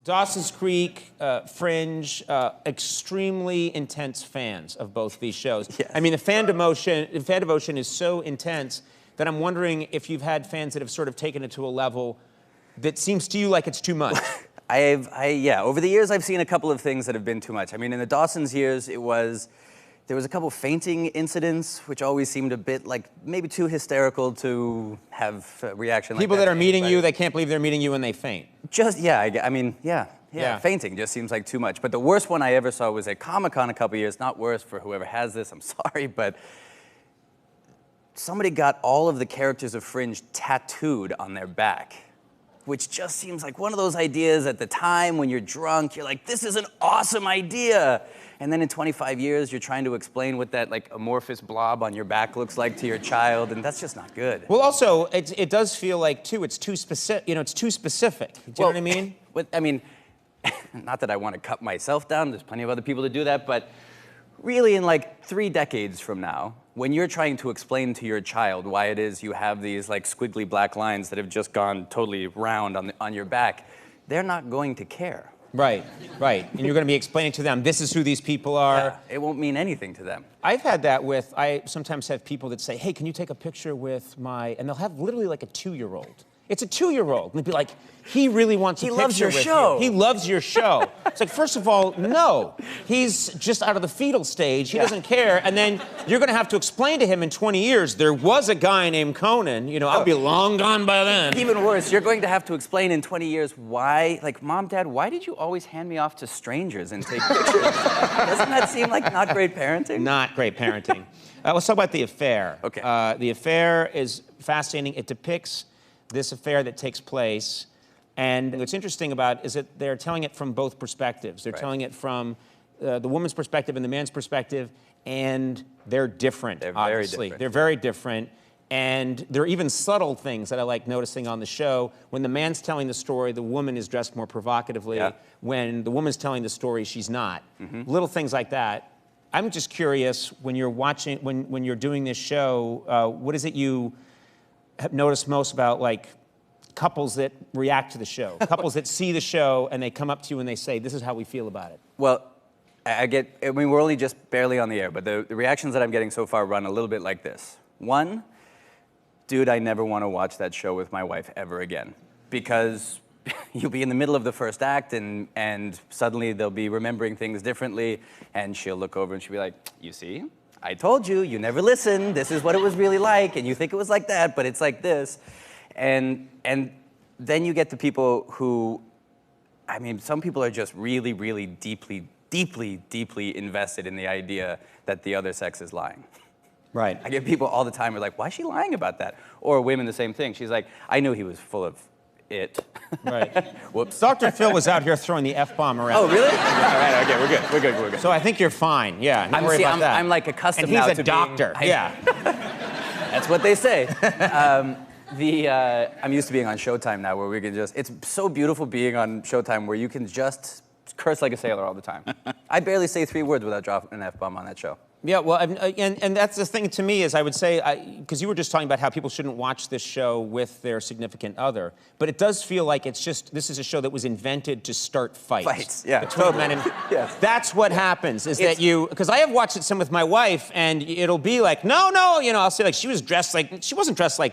Dawson's Creek, Fringe, extremely intense fans of both these shows. Yes. I mean, the fan devotion is so intense that I'm wondering if you've had fans that have sort of taken it to a level that seems to you like it's too much. Yeah, over the years I've seen a couple of things that have been too much. I mean, in the Dawson's years, there was a couple fainting incidents, which always seemed a bit like maybe too hysterical to have a reaction like that. People that are meeting you, they can't believe they're meeting you and they faint. Just, yeah, fainting just seems like too much. But the worst one I ever saw was at Comic-Con a couple years, not worse for whoever has this, I'm sorry, but somebody got all of the characters of Fringe tattooed on their back, which just seems like one of those ideas at the time when you're drunk, you're like, this is an awesome idea. And then in 25 years, you're trying to explain what that like amorphous blob on your back looks like to your child, and that's just not good. Well, also, it does feel like, too, it's too specific. You know, it's too specific. Do you know what I mean? I mean, not that I want to cut myself down. There's plenty of other people to do that, but really in like 3 decades from now, when you're trying to explain to your child why it is you have these like squiggly black lines that have just gone totally round on your back, they're not going to care. Right, right. And you're going to be explaining to them, this is who these people are. Yeah, it won't mean anything to them. I've had that with, I sometimes have people that say, hey, can you take a picture with my, and they'll have literally like a 2-year-old. It's a 2-year-old. And they'd be like, he really wants a picture with you. He loves your show. He loves your show. It's like, first of all, no. He's just out of the fetal stage. He doesn't care. And then you're going to have to explain to him in 20 years, there was a guy named Conan. You know, I'll be long gone by then. Even worse, you're going to have to explain in 20 years why, like, Mom, Dad, why did you always hand me off to strangers and take pictures? Doesn't that seem like not great parenting? Not great parenting. Let's talk about The Affair. Okay. The Affair is fascinating. It depicts this affair that takes place. And what's interesting about it is that they're telling it from both perspectives. They're telling it from the woman's perspective and the man's perspective, and they're different, They're obviously. very different. They're very different. And there are even subtle things that I like noticing on the show. When the man's telling the story, the woman is dressed more provocatively. Yeah. When the woman's telling the story, she's not. Little things like that. I'm just curious, when you're watching, when you're doing this show, what is it you have noticed most about, like, couples that react to the show, couples that see the show and they come up to you and they say, this is how we feel about it? Well, I mean, we're only just barely on the air, but the reactions that I'm getting so far run a little bit like this. 1, dude, I never want to watch that show with my wife ever again, because you'll be in the middle of the first act and suddenly they'll be remembering things differently, and she'll look over and she'll be like, you see? I told you, you never listened. This is what it was really like, and you think it was like that, but it's like this. And then you get the people who, I mean, some people are just really, really deeply, deeply, deeply invested in the idea that the other sex is lying. Right. I get people all the time who are like, why is she lying about that? Or women, the same thing. She's like, I knew he was full of it. Right. Whoops. Dr. Phil was out here throwing the F-bomb around. Oh, really? All right, okay, we're good. So I think you're fine, yeah. Don't worry about that. I'm like accustomed and he's now a to doctor, yeah. That's what they say. I'm used to being on Showtime now, where we can just, it's so beautiful being on Showtime where you can just curse like a sailor all the time. I barely say 3 words without dropping an F-bomb on that show. Yeah, well, and that's the thing to me is I would say, because you were just talking about how people shouldn't watch this show with their significant other, but it does feel like it's just, this is a show that was invented to start fights. Fights, yeah, between totally. men and, Yes. That's what happens, is that you, because I have watched it some with my wife, and it'll be like, no, you know, I'll say like, she wasn't dressed like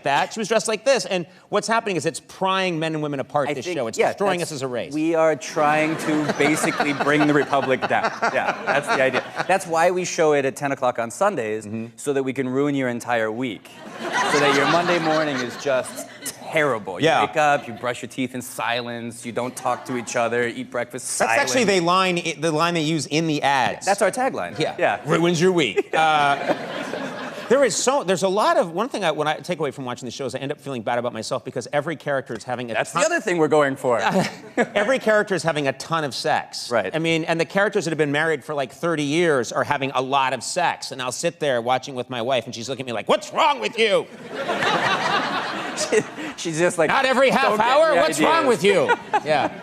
that, she was dressed like this, and what's happening is it's prying men and women apart, this show. It's destroying us as a race. We are trying to basically bring the Republic down. Yeah, that's the idea. That's why we show it at 10 o'clock on Sundays, so that we can ruin your entire week. So that your Monday morning is just terrible. You wake up, you brush your teeth in silence, you don't talk to each other, eat breakfast silent. That's actually the line they use in the ads. That's our tagline. Yeah. Ruins your week. There's a lot of, one thing when I take away from watching the show is I end up feeling bad about myself because every character is having That's the other thing we're going for. Every character is having a ton of sex. Right. I mean, and the characters that have been married for like 30 years are having a lot of sex. And I'll sit there watching with my wife and she's looking at me like, what's wrong with you? She's just like, not every half hour? What's wrong with you? Yeah.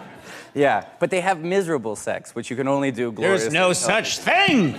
Yeah, but they have miserable sex, which you can only do gloriously. There's no such thing!